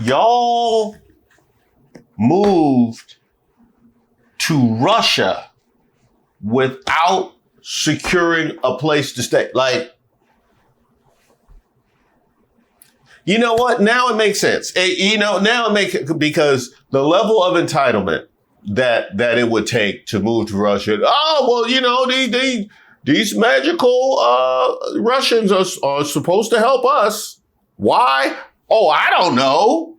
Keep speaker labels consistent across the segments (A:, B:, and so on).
A: y'all moved to Russia without securing a place to stay. Like, you know what? Now it makes sense. Now it makes it, because the level of entitlement that it would take to move to Russia. Oh, well, these magical Russians are supposed to help us. Why? Oh, I don't know.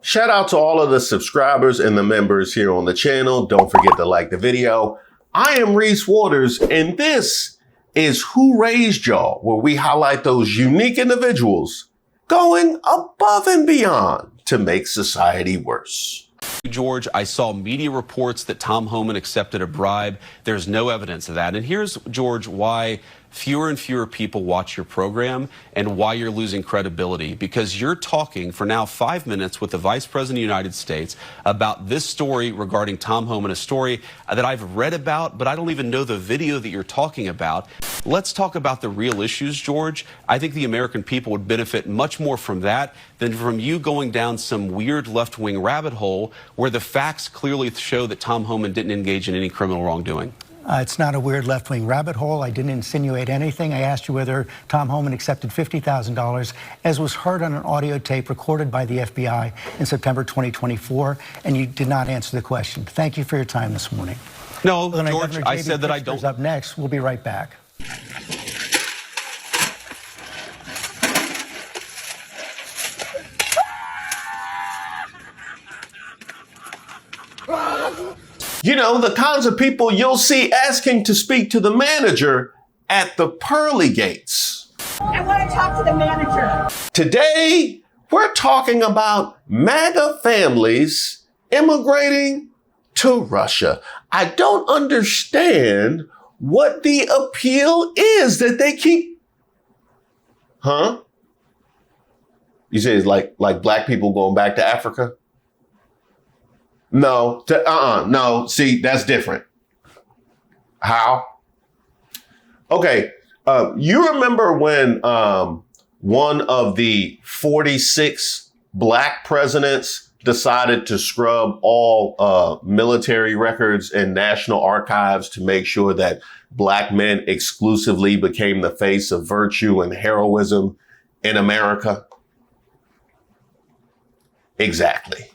A: Shout out to all of the subscribers and the members here on the channel. Don't forget to like the video. I am Reese Waters, and this is Who Raised Y'all, where we highlight those unique individuals going above and beyond to make society worse.
B: George, I saw media reports that Tom Homan accepted a bribe. There's no evidence of that. And here's, George, why fewer and fewer people watch your program and why you're losing credibility. Because you're talking for now 5 minutes with the Vice President of the United States about this story regarding Tom Homan, a story that I've read about, but I don't even know the video that you're talking about. Let's talk about the real issues, George. I think the American people would benefit much more from that than from you going down some weird left-wing rabbit hole where the facts clearly show that Tom Homan didn't engage in any criminal wrongdoing.
C: It's not a weird left-wing rabbit hole. I didn't insinuate anything. I asked you whether Tom Homan accepted $50,000, as was heard on an audio tape recorded by the FBI in September 2024, and you did not answer the question. Thank you for your time this morning.
B: No, George, I said that I don't.
C: Up next. We'll be right back.
A: You know, the kinds of people you'll see asking to speak to the manager at the pearly gates.
D: I want to talk to the manager.
A: Today, we're talking about MAGA families immigrating to Russia. I don't understand what the appeal is that they keep. Huh? You say it's like black people going back to Africa? No, no. See, that's different. How? Okay. You remember when one of the 46 black presidents decided to scrub all military records and national archives to make sure that black men exclusively became the face of virtue and heroism in America? Exactly.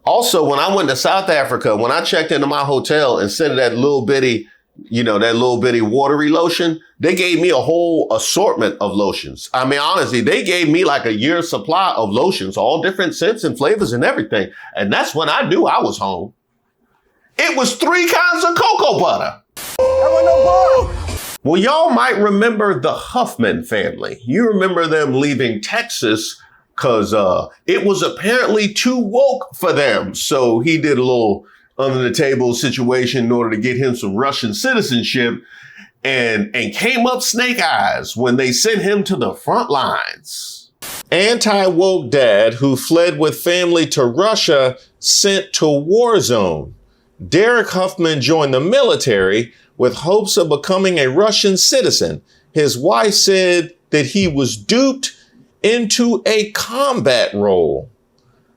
A: Also, when I went to South Africa, when I checked into my hotel, instead of that little bitty watery lotion, they gave me a whole assortment of lotions. I mean, honestly, they gave me like a year's supply of lotions, all different scents and flavors and everything. And that's when I knew I was home. It was 3 kinds of cocoa butter. Well, y'all might remember the Huffman family. You remember them leaving Texas because it was apparently too woke for them. So he did a little under the table situation in order to get him some Russian citizenship and came up snake eyes when they sent him to the front lines. Anti-woke dad who fled with family to Russia sent to war zone. Derek Huffman joined the military with hopes of becoming a Russian citizen. His wife said that he was duped into a combat role.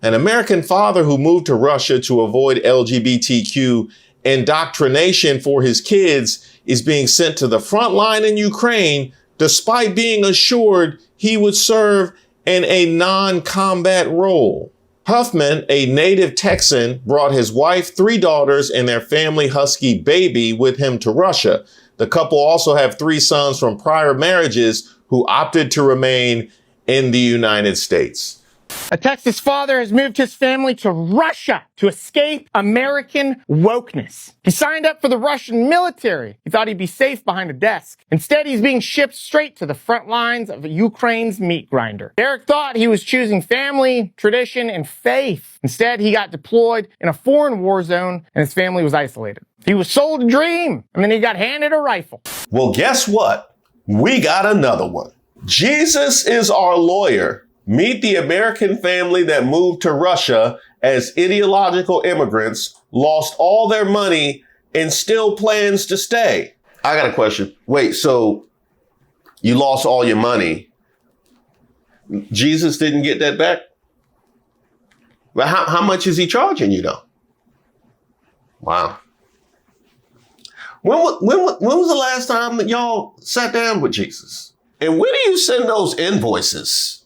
A: An American father who moved to Russia to avoid LGBTQ indoctrination for his kids is being sent to the front line in Ukraine despite being assured he would serve in a non-combat role. Huffman, a native Texan, brought his wife, 3 daughters, and their family husky baby with him to Russia. The couple also have 3 sons from prior marriages who opted to remain in the United States.
E: A Texas father has moved his family to Russia to escape American wokeness. He signed up for the Russian military. He thought he'd be safe behind a desk. Instead, he's being shipped straight to the front lines of Ukraine's meat grinder. Derek thought he was choosing family, tradition, and faith. Instead, he got deployed in a foreign war zone and his family was isolated. He was sold a dream and then he got handed a rifle.
A: Well, guess what? We got another one. Jesus is our lawyer. Meet the American family that moved to Russia as ideological immigrants, lost all their money, and still plans to stay. I got a question. Wait, so you lost all your money. Jesus didn't get that back? But how much is he charging you though? Wow. When was the last time that y'all sat down with Jesus? And when do you send those invoices?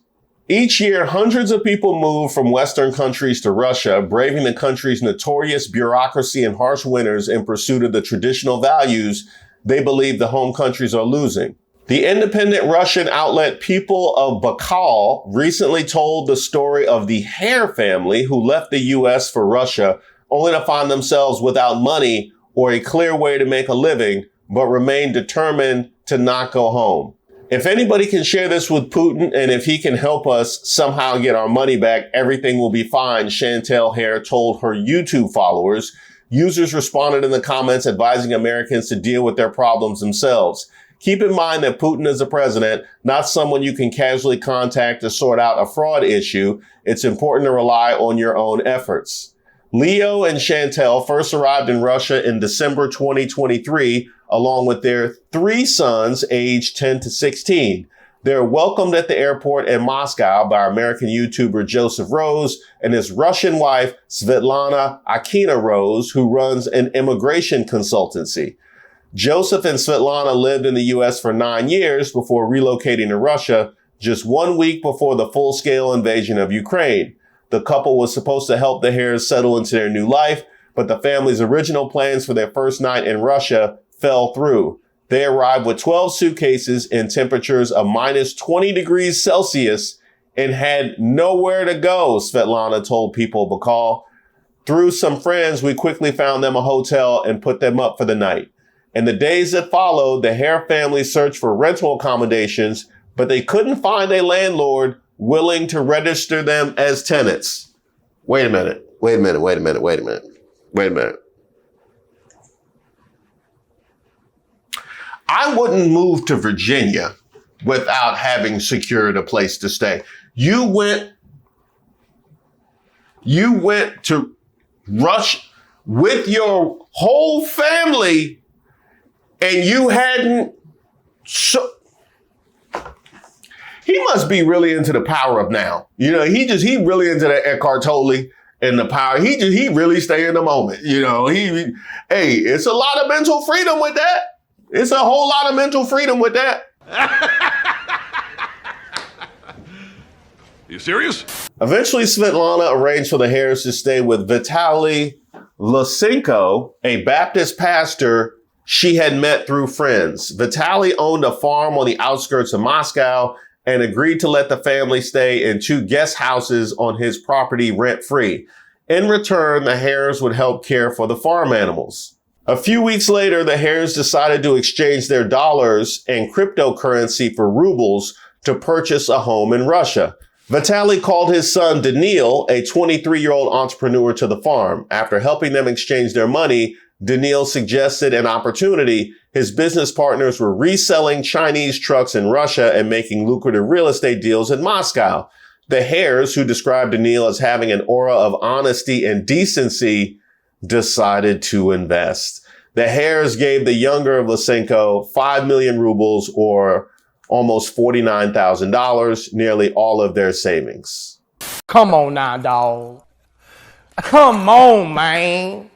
A: Each year, hundreds of people move from Western countries to Russia, braving the country's notorious bureaucracy and harsh winters in pursuit of the traditional values they believe the home countries are losing. The independent Russian outlet People of Baikal recently told the story of the Hare family who left the U.S. for Russia, only to find themselves without money or a clear way to make a living, but remain determined to not go home. If anybody can share this with Putin, and if he can help us somehow get our money back, everything will be fine, Chantel Hare told her YouTube followers. Users responded in the comments advising Americans to deal with their problems themselves. Keep in mind that Putin is the president, not someone you can casually contact to sort out a fraud issue. It's important to rely on your own efforts. Leo and Chantel first arrived in Russia in December 2023, along with their 3 sons aged 10 to 16. They're welcomed at the airport in Moscow by American YouTuber Joseph Rose and his Russian wife, Svetlana Akina Rose, who runs an immigration consultancy. Joseph and Svetlana lived in the U.S. for 9 years before relocating to Russia, just 1 week before the full-scale invasion of Ukraine. The couple was supposed to help the Hares settle into their new life, but the family's original plans for their first night in Russia fell through. They arrived with 12 suitcases in temperatures of minus 20 degrees Celsius and had nowhere to go, Svetlana told People of Baikal. Through some friends, we quickly found them a hotel and put them up for the night. In the days that followed, the Hare family searched for rental accommodations, but they couldn't find a landlord willing to register them as tenants. Wait a minute. I wouldn't move to Virginia without having secured a place to stay. You went to Russia with your whole family and you hadn't. He must be really into the power of now. You know, he really into that Eckhart Tolle and the power. He really stay in the moment. You know, it's a lot of mental freedom with that. It's a whole lot of mental freedom with that.
F: You serious?
A: Eventually, Svetlana arranged for the Hares to stay with Vitaly Lysenko, a Baptist pastor she had met through friends. Vitaly owned a farm on the outskirts of Moscow and agreed to let the family stay in 2 guest houses on his property rent-free. In return, the Hares would help care for the farm animals. A few weeks later, the Hares decided to exchange their dollars and cryptocurrency for rubles to purchase a home in Russia. Vitaly called his son Daniil, a 23-year-old entrepreneur, to the farm. After helping them exchange their money, Daniil suggested an opportunity. His business partners were reselling Chinese trucks in Russia and making lucrative real estate deals in Moscow. The Hares, who described Daniil as having an aura of honesty and decency, decided to invest. The Hares gave the younger of Lysenko 5 million rubles, or almost $49,000, nearly all of their savings.
E: Come on now, dog. Come on, man.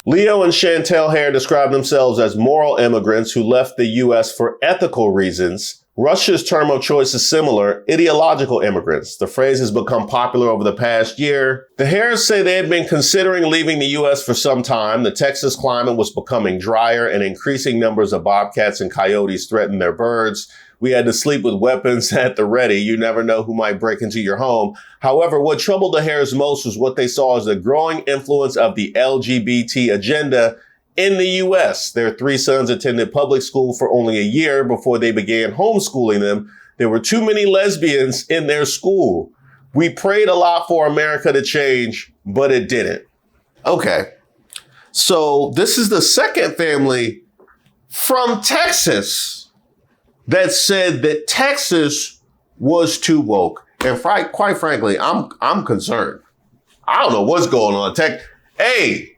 A: Leo and Chantel Hare describe themselves as moral immigrants who left the U.S. for ethical reasons. Russia's term of choice is similar, ideological immigrants. The phrase has become popular over the past year. The Hares say they had been considering leaving the U.S. for some time. The Texas climate was becoming drier and increasing numbers of bobcats and coyotes threatened their birds. We had to sleep with weapons at the ready. You never know who might break into your home. However, what troubled the Hares most was what they saw as the growing influence of the LGBT agenda in the U.S. Their 3 sons attended public school for only a year before they began homeschooling them. There were too many lesbians in their school. We prayed a lot for America to change, but it didn't. Okay. So this is the second family from Texas that said that Texas was too woke. And quite frankly, I'm concerned. I don't know what's going on. Hey,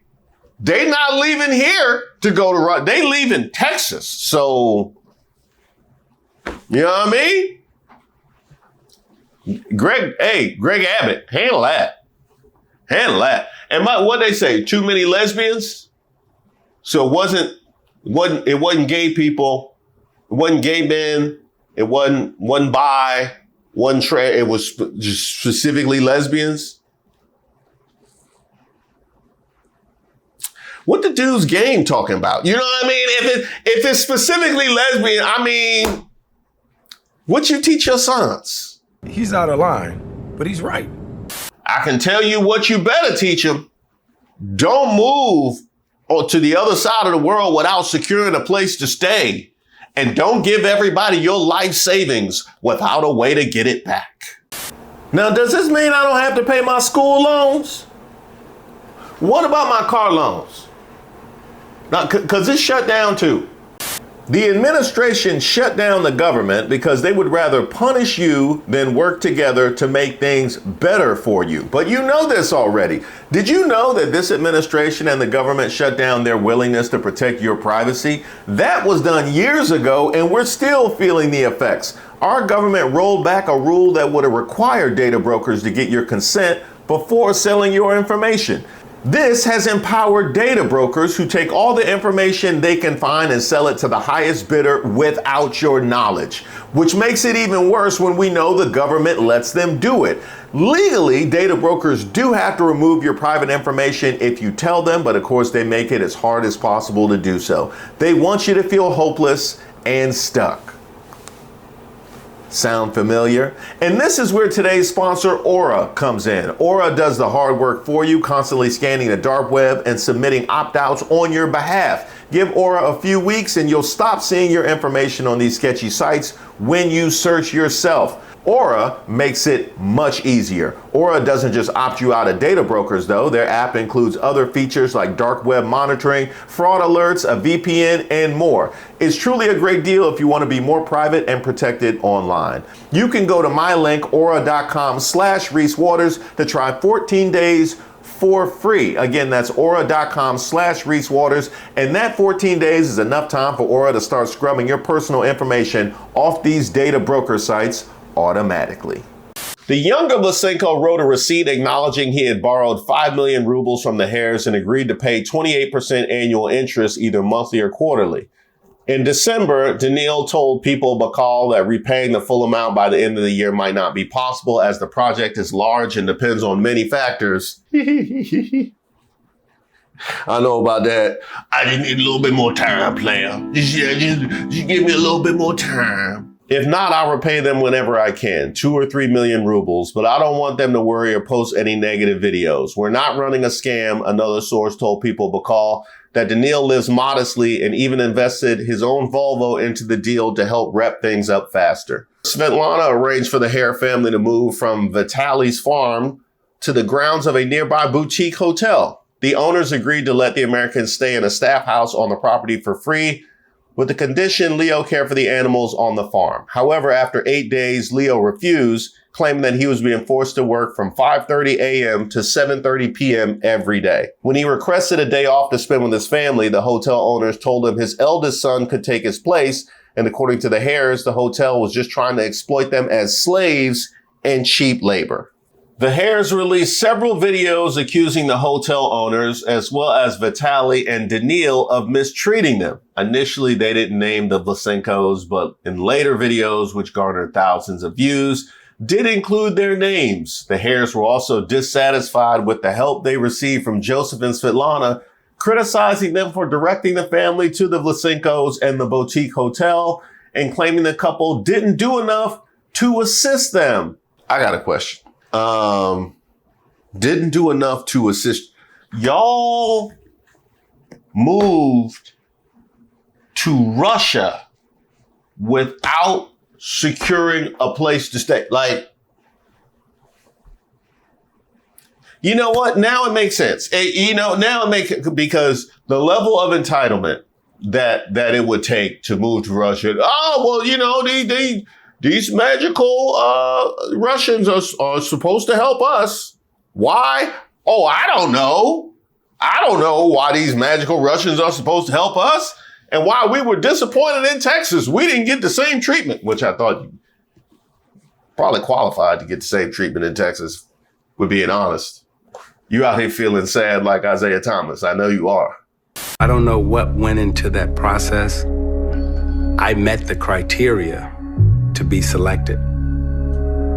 A: they not leaving here to go to Russia. They leaving Texas. So, you know what I mean? Greg Abbott, handle that. And what they say, too many lesbians? So it wasn't gay people, it wasn't gay men, it wasn't bi, wasn't trans, it was just specifically lesbians. What the dude's game talking about? You know what I mean? If it's specifically lesbian, I mean, what you teach your sons?
F: He's out of line, but he's right.
A: I can tell you what you better teach them. Don't move to the other side of the world without securing a place to stay. And don't give everybody your life savings without a way to get it back. Now, does this mean I don't have to pay my school loans? What about my car loans? Now, because it's shut down too. The administration shut down the government because they would rather punish you than work together to make things better for you. But you know this already. Did you know that this administration and the government shut down their willingness to protect your privacy? That was done years ago, and we're still feeling the effects. Our government rolled back a rule that would have required data brokers to get your consent before selling your information. This has empowered data brokers who take all the information they can find and sell it to the highest bidder without your knowledge, which makes it even worse when we know the government lets them do it. Legally, data brokers do have to remove your private information if you tell them, but of course they make it as hard as possible to do so. They want you to feel hopeless and stuck. Sound familiar? And this is where today's sponsor, Aura, comes in. Aura does the hard work for you, constantly scanning the dark web and submitting opt-outs on your behalf. Give Aura a few weeks and you'll stop seeing your information on these sketchy sites when you search yourself. Aura makes it much easier. Aura doesn't just opt you out of data brokers though. Their app includes other features like dark web monitoring, fraud alerts, a VPN, and more. It's truly a great deal if you want to be more private and protected online. You can go to my link, aura.com/Reese Waters to try 14 days for free. Again, that's aura.com/Reese Waters. And that 14 days is enough time for Aura to start scrubbing your personal information off these data broker sites automatically. The younger Lysenko wrote a receipt acknowledging he had borrowed 5 million rubles from the Hares and agreed to pay 28% annual interest either monthly or quarterly. In December, Daniil told People Bakal that repaying the full amount by the end of the year might not be possible as the project is large and depends on many factors. I know about that. I just need a little bit more time, player. Just give me a little bit more time. If not, I'll repay them whenever I can, 2 or 3 million rubles, but I don't want them to worry or post any negative videos. We're not running a scam, another source told People Bakal. That Daniil lives modestly and even invested his own Volvo into the deal to help wrap things up faster. Svetlana arranged for the Hare family to move from Vitaly's farm to the grounds of a nearby boutique hotel. The owners agreed to let the Americans stay in a staff house on the property for free, with the condition Leo care for the animals on the farm. However, after 8 days, Leo refused, claiming that he was being forced to work from 5:30 a.m. to 7:30 p.m. every day. When he requested a day off to spend with his family, the hotel owners told him his eldest son could take his place, and according to the Hares, the hotel was just trying to exploit them as slaves and cheap labor. The Hares released several videos accusing the hotel owners, as well as Vitaly and Daniil, of mistreating them. Initially, they didn't name the Lysenkos, but in later videos, which garnered thousands of views, did include their names. The Hares were also dissatisfied with the help they received from Joseph and Svetlana, criticizing them for directing the family to the Lysenkos and the boutique hotel, and claiming the couple didn't do enough to assist them. I got a question. Didn't do enough to assist. Y'all moved to Russia without securing a place to stay. Like, you know what? Now it makes sense. Now it makes it, because the level of entitlement that it would take to move to Russia. Oh, well, these magical Russians are supposed to help us. Why? Oh, I don't know. I don't know why these magical Russians are supposed to help us and why we were disappointed in Texas. We didn't get the same treatment, which I thought you probably qualified to get the same treatment in Texas, with being honest. You out here feeling sad like Isaiah Thomas. I know you are.
F: I don't know what went into that process. I met the criteria to be selected,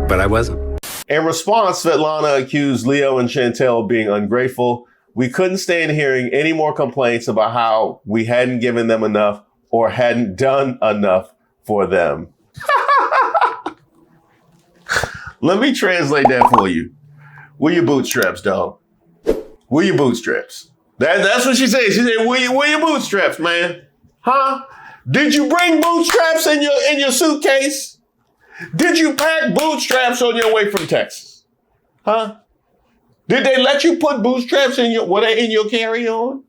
F: but I wasn't.
A: In response, Svetlana accused Leo and Chantel of being ungrateful. We couldn't stand hearing any more complaints about how we hadn't given them enough or hadn't done enough for them. Let me translate that for you. Where your bootstraps, dog? Where your bootstraps? That's what she said. She said, where your bootstraps, man? Huh? Did you bring bootstraps in your suitcase? Did you pack bootstraps on your way from Texas? Huh? Did they let you put bootstraps in your carry-on?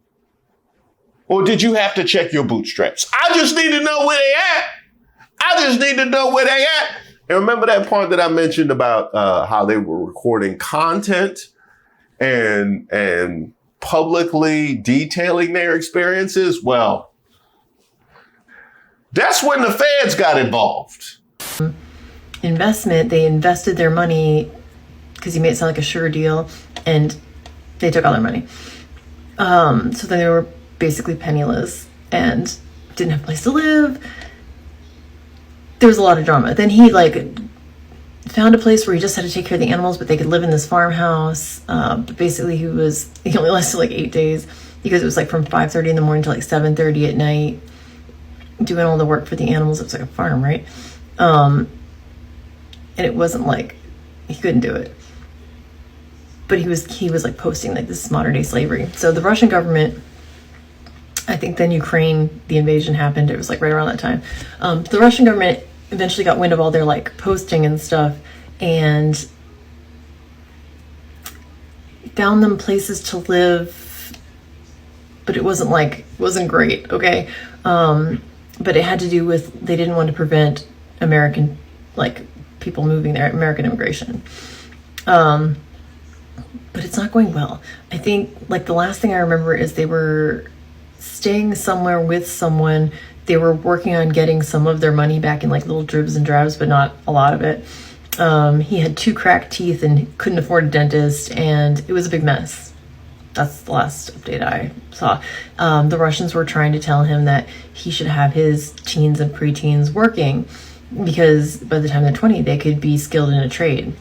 A: Or did you have to check your bootstraps? I just need to know where they at. I just need to know where they at. And remember that part that I mentioned about how they were recording content and publicly detailing their experiences? Well, that's when the feds got involved.
G: Investment, they invested their money because he made it sound like a sure deal, and they took all their money. So then they were basically penniless and didn't have a place to live. There was a lot of drama. Then he found a place where he just had to take care of the animals, but they could live in this farmhouse. But basically he only lasted 8 days because it was from 5:30 in the morning to 7:30 at night, doing all the work for the animals. It was like a farm, right? And it wasn't he couldn't do it. But he was posting this modern day slavery. So the Russian government, I think then Ukraine, the invasion happened. It was right around that time. The Russian government eventually got wind of all their posting and stuff and found them places to live, but it wasn't great. Okay. But it had to do with, they didn't want to prevent American, people moving there, American immigration. But it's not going well. I think the last thing I remember is they were staying somewhere with someone. They were working on getting some of their money back in little dribs and drabs, but not a lot of it. He had 2 cracked teeth and couldn't afford a dentist, and it was a big mess. That's the last update I saw. The Russians were trying to tell him that he should have his teens and preteens working because by the time they're 20, they could be skilled in a trade.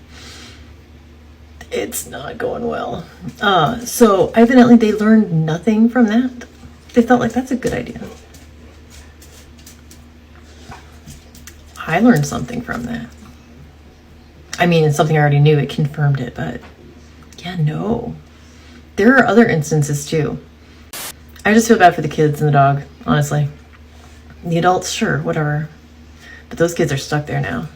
G: It's not going well. So evidently they learned nothing from that. They felt that's a good idea. I learned something from that. I mean, it's something I already knew. It confirmed it, but yeah, no. There are other instances too. I just feel bad for the kids and the dog, honestly. The adults, sure, whatever. But those kids are stuck there now.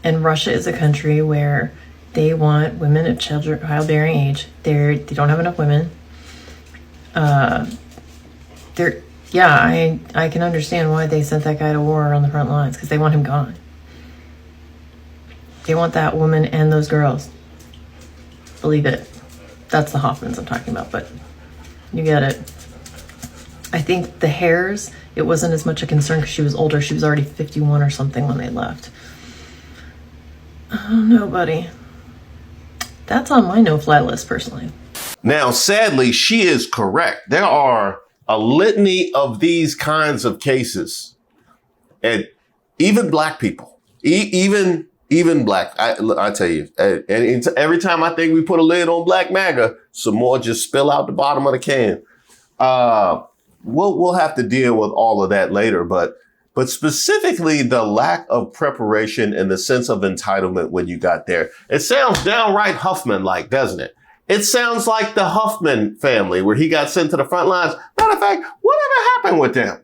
G: And Russia is a country where they want women of childbearing age. They don't have enough women. I can understand why they sent that guy to war on the front lines, because they want him gone. They want that woman and those girls. Believe it. That's the Huffmans I'm talking about, but you get it. I think the hairs, it wasn't as much a concern because she was older. She was already 51 or something when they left. I don't know, buddy. That's on my no-fly list, personally.
A: Now, sadly, she is correct. There are a litany of these kinds of cases. And even black people, even black, I tell you, and every time I think we put a lid on Black MAGA, some more just spill out the bottom of the can. We'll have to deal with all of that later, but specifically the lack of preparation and the sense of entitlement when you got there. It sounds downright Huffman-like, doesn't it? It sounds like the Huffman family where he got sent to the front lines. Matter of fact, whatever happened with them?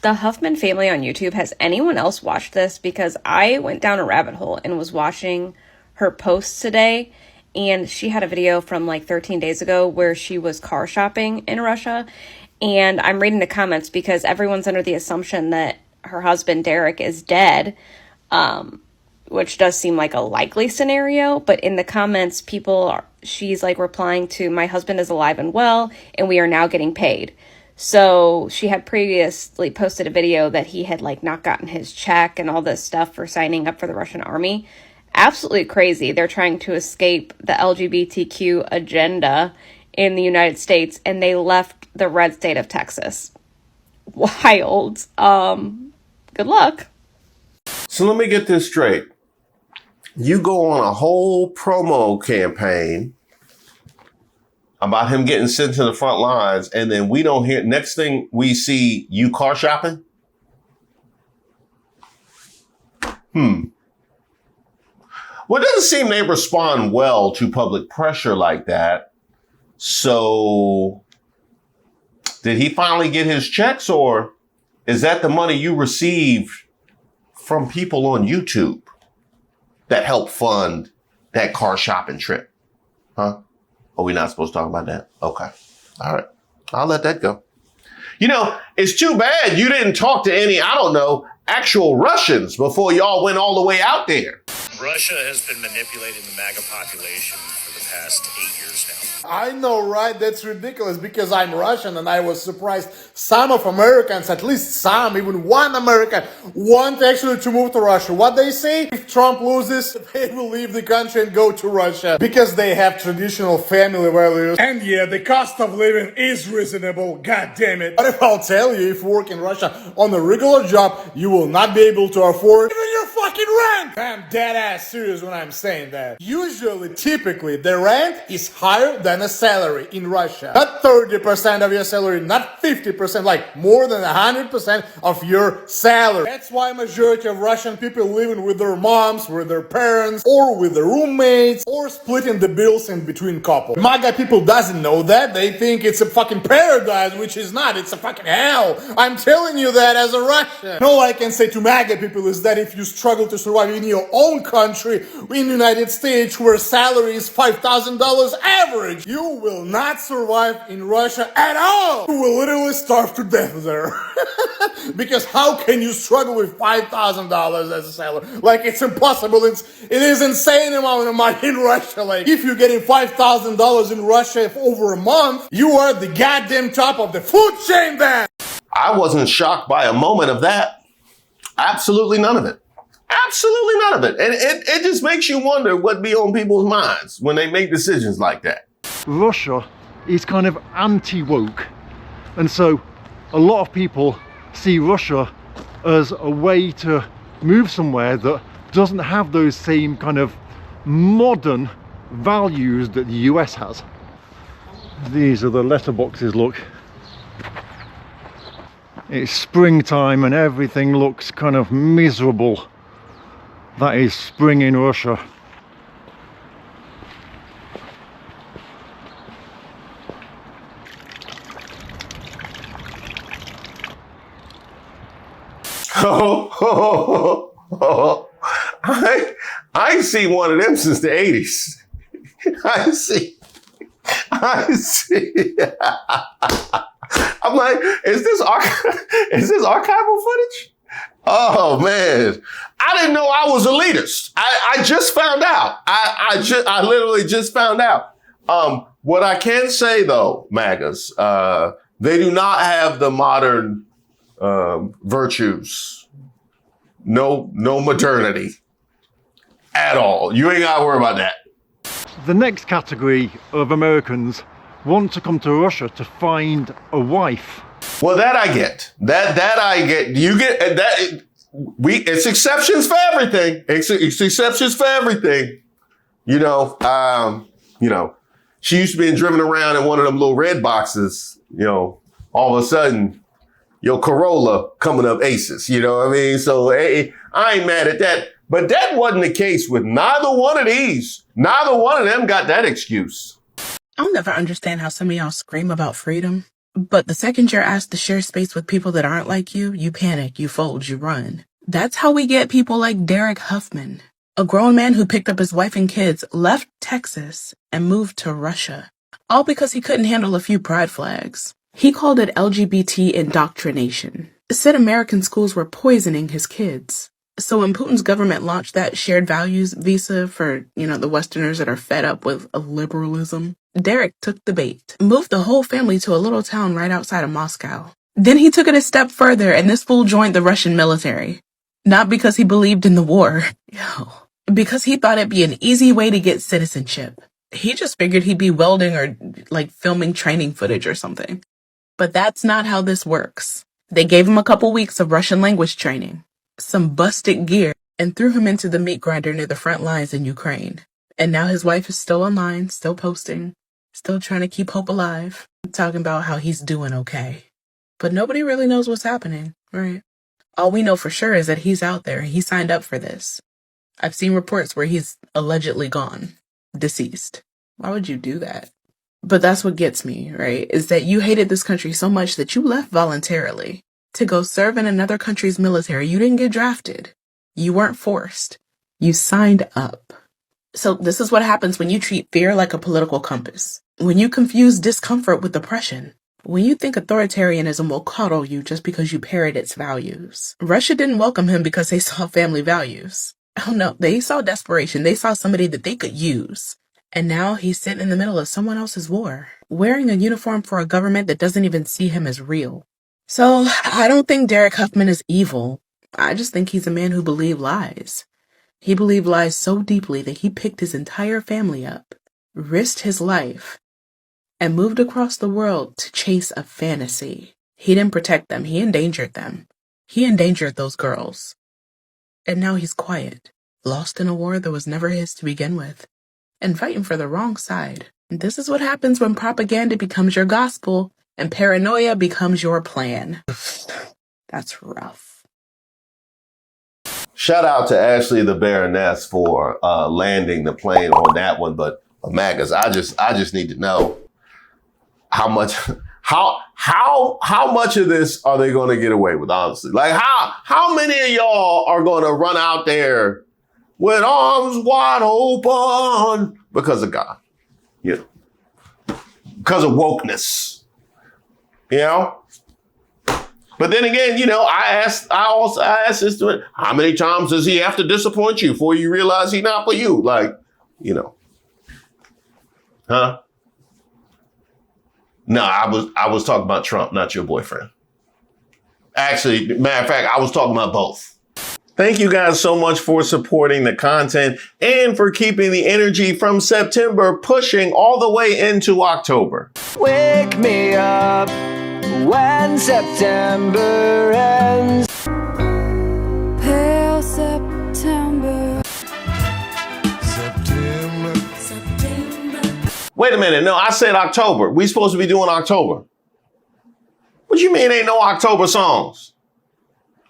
H: The Huffman family on YouTube, has anyone else watched this? Because I went down a rabbit hole and was watching her posts today, and she had a video from 13 days ago where she was car shopping in Russia, and I'm reading the comments because everyone's under the assumption that her husband Derek is dead. which does seem like a likely scenario. But in the comments, she's like replying to, my husband is alive and well, and we are now getting paid. So she had previously posted a video that he had like not gotten his check and all this stuff for signing up for the Russian army. Absolutely crazy. They're trying to escape the LGBTQ agenda in the United States, and they left the red state of Texas. Wild. Good luck.
A: So let me get this straight. You go on a whole promo campaign about him getting sent to the front lines, and then we don't hear, next thing we see you car shopping? Well, it doesn't seem they respond well to public pressure like that. So did he finally get his checks, or is that the money you received from people on YouTube that helped fund that car shopping trip? Huh? Are we not supposed to talk about that? Okay. All right. I'll let that go. You know, it's too bad you didn't talk to any, I don't know, actual Russians before y'all went all the way out there.
I: Russia has been manipulating the MAGA population for the past 8 years now.
J: I know, right? That's ridiculous because I'm Russian and I was surprised some of Americans, at least some, even one American, want actually to move to Russia. What they say? If Trump loses, they will leave the country and go to Russia because they have traditional family values. And yeah, the cost of living is reasonable, god damn it. But if I'll tell you, if you work in Russia on a regular job, you will not be able to afford even your fucking rent. I'm dead ass serious when I'm saying that. Usually, typically, the rent is higher than a salary in Russia. Not 30% of your salary, not 50%, like more than 100% of your salary. That's why majority of Russian people living with their moms, with their parents, or with their roommates, or splitting the bills in between couples. MAGA people doesn't know that. They think it's a fucking paradise, which is not. It's a fucking hell. I'm telling you that as a Russian. All I can say to MAGA people is that if you struggle to survive in your own country, in the United States, where salary is $5,000 average, you will not survive in Russia at all. You will literally starve to death there. Because how can you struggle with $5,000 as a salary? Like, it's impossible. It is insane amount of money in Russia. Like, if you're getting $5,000 in Russia for over a month, you are the goddamn top of the food chain then.
A: I wasn't shocked by a moment of that. Absolutely none of it. Absolutely none of it. And it just makes you wonder what be on people's minds when they make decisions like that.
K: Russia is kind of anti-woke, and so a lot of people see Russia as a way to move somewhere that doesn't have those same kind of modern values that the US has. These are the letterboxes, look. It's springtime and everything looks kind of miserable. That is spring in Russia.
A: I see one of them since the 80s. I see. I'm like, is this archival footage? Oh man, I didn't know I was elitist. I just found out. I literally just found out. What I can say though, Magas, they do not have the modern virtues. No modernity at all. You ain't gotta worry about that.
K: The next category of Americans want to come to Russia to find a wife.
A: Well, that I get. That I get. You get that. It's exceptions for everything. It's exceptions for everything. You know. She used to be driven around in one of them little red boxes. You know, all of a sudden, your Corolla coming up aces. You know what I mean? So hey, I ain't mad at that. But that wasn't the case with neither one of these. Neither one of them got that excuse.
L: I'll never understand how some of y'all scream about freedom. But the second you're asked to share space with people that aren't like you panic, you fold, you run. That's how we get people like Derek Huffman, a grown man who picked up his wife and kids, left Texas, and moved to Russia. All because he couldn't handle a few pride flags. He called it LGBT indoctrination. Said American schools were poisoning his kids. So when Putin's government launched that shared values visa for, the Westerners that are fed up with liberalism, Derek took the bait, moved the whole family to a little town right outside of Moscow. Then he took it a step further, and this fool joined the Russian military. Not because he believed in the war, because he thought it'd be an easy way to get citizenship. He just figured he'd be welding or filming training footage or something. But that's not how this works. They gave him a couple weeks of Russian language training, some busted gear, and threw him into the meat grinder near the front lines in Ukraine. And now his wife is still online, still posting, still trying to keep hope alive, talking about how he's doing okay. But nobody really knows what's happening, right? All we know for sure is that he's out there. He signed up for this. I've seen reports where he's allegedly gone, deceased. Why would you do that? But that's what gets me, right? Is that you hated this country so much that you left voluntarily to go serve in another country's military. You didn't get drafted. You weren't forced. You signed up. So this is what happens when you treat fear like a political compass. When you confuse discomfort with oppression. When you think authoritarianism will coddle you just because you parrot its values. Russia didn't welcome him because they saw family values. Oh no, they saw desperation. They saw somebody that they could use. And now he's sitting in the middle of someone else's war, wearing a uniform for a government that doesn't even see him as real. So I don't think Derek Huffman is evil. I just think he's a man who believed lies. He believed lies so deeply that he picked his entire family up, risked his life, and moved across the world to chase a fantasy. He didn't protect them. He endangered them. He endangered those girls. And now he's quiet, lost in a war that was never his to begin with, and fighting for the wrong side. This is what happens when propaganda becomes your gospel and paranoia becomes your plan. That's rough.
A: Shout out to Ashley the Baroness for landing the plane on that one. But Magas, I just need to know how much of this are they going to get away with? Honestly, like how many of y'all are going to run out there with arms wide open because of God, because of wokeness, But then again, I asked this to him, how many times does he have to disappoint you before you realize he's not for you? Huh? No, I was talking about Trump, not your boyfriend. Actually, matter of fact, I was talking about both. Thank you guys so much for supporting the content and for keeping the energy from September pushing all the way into October.
M: Wake me up when September ends. Pale September.
A: Wait a minute. No, I said October. We supposed to be doing October. What you mean ain't no October songs?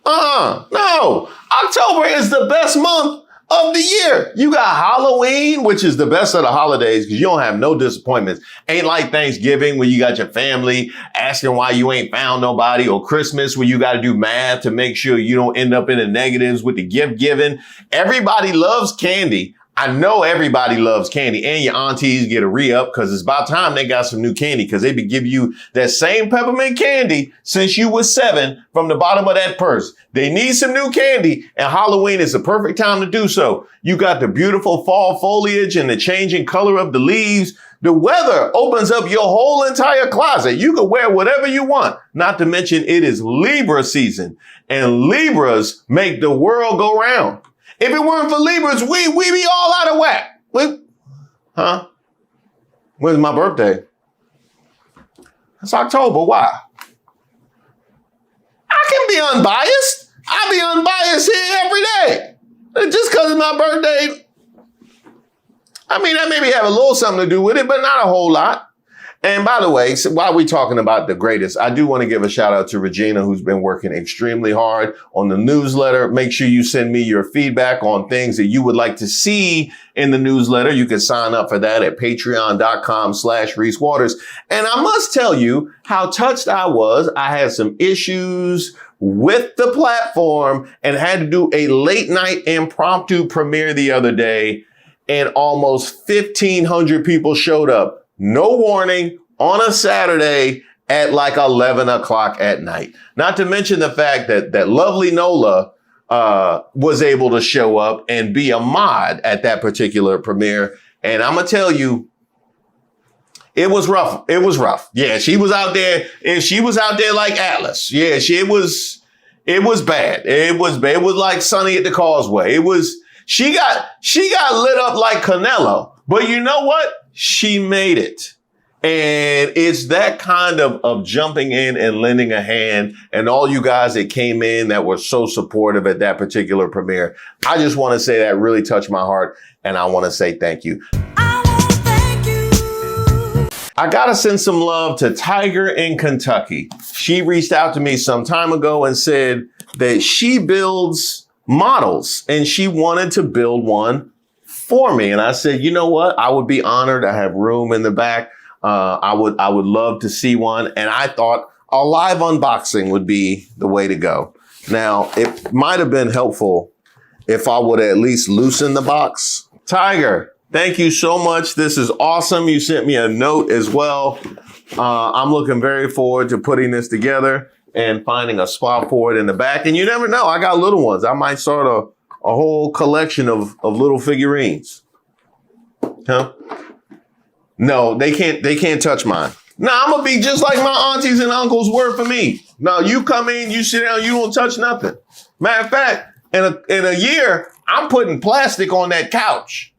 A: No. October is the best month of the year. You got Halloween, which is the best of the holidays because you don't have no disappointments. Ain't like Thanksgiving where you got your family asking why you ain't found nobody, or Christmas where you got to do math to make sure you don't end up in the negatives with the gift giving. Everybody loves candy. I know everybody loves candy, and your aunties get a re-up because it's about time they got some new candy because they be giving you that same peppermint candy since you was 7 from the bottom of that purse. They need some new candy, and Halloween is the perfect time to do so. You got the beautiful fall foliage and the changing color of the leaves. The weather opens up your whole entire closet. You can wear whatever you want, not to mention it is Libra season, and Libras make the world go round. If it weren't for Libras, we be all out of whack. When's my birthday? It's October. Why? I can be unbiased. I be unbiased here every day. Just because it's my birthday. I mean, that maybe have a little something to do with it, but not a whole lot. And by the way, so while we're talking about the greatest, I do want to give a shout out to Regina, who's been working extremely hard on the newsletter. Make sure you send me your feedback on things that you would like to see in the newsletter. You can sign up for that at patreon.com/Reese Waters. And I must tell you how touched I was. I had some issues with the platform and had to do a late night impromptu premiere the other day, and almost 1,500 people showed up. No warning, on a Saturday at like 11 o'clock at night. Not to mention the fact that lovely Nola, was able to show up and be a mod at that particular premiere. And I'm going to tell you, it was rough. It was rough. Yeah, she was out there and she was out there like Atlas. Yeah, it was bad. It was like Sunny at the Causeway. She got lit up like Canelo. But you know what? She made it. And it's that kind of jumping in and lending a hand, and all you guys that came in that were so supportive at that particular premiere. I just want to say that really touched my heart, and I want to say thank you. I got to send some love to Tiger in Kentucky. She reached out to me some time ago and said that she builds models and she wanted to build one for me. And I said, you know what? I would be honored. I have room in the back. I would love to see one. And I thought a live unboxing would be the way to go. Now, it might have been helpful if I would at least loosen the box. Tiger, thank you so much. This is awesome. You sent me a note as well. I'm looking very forward to putting this together and finding a spot for it in the back. And you never know. I got little ones. I might start a whole collection of little figurines. Huh? No, they can't touch mine. Now, I'm going to be just like my aunties and uncles were for me. Now, you come in, you sit down, you don't touch nothing. Matter of fact, in a year, I'm putting plastic on that couch.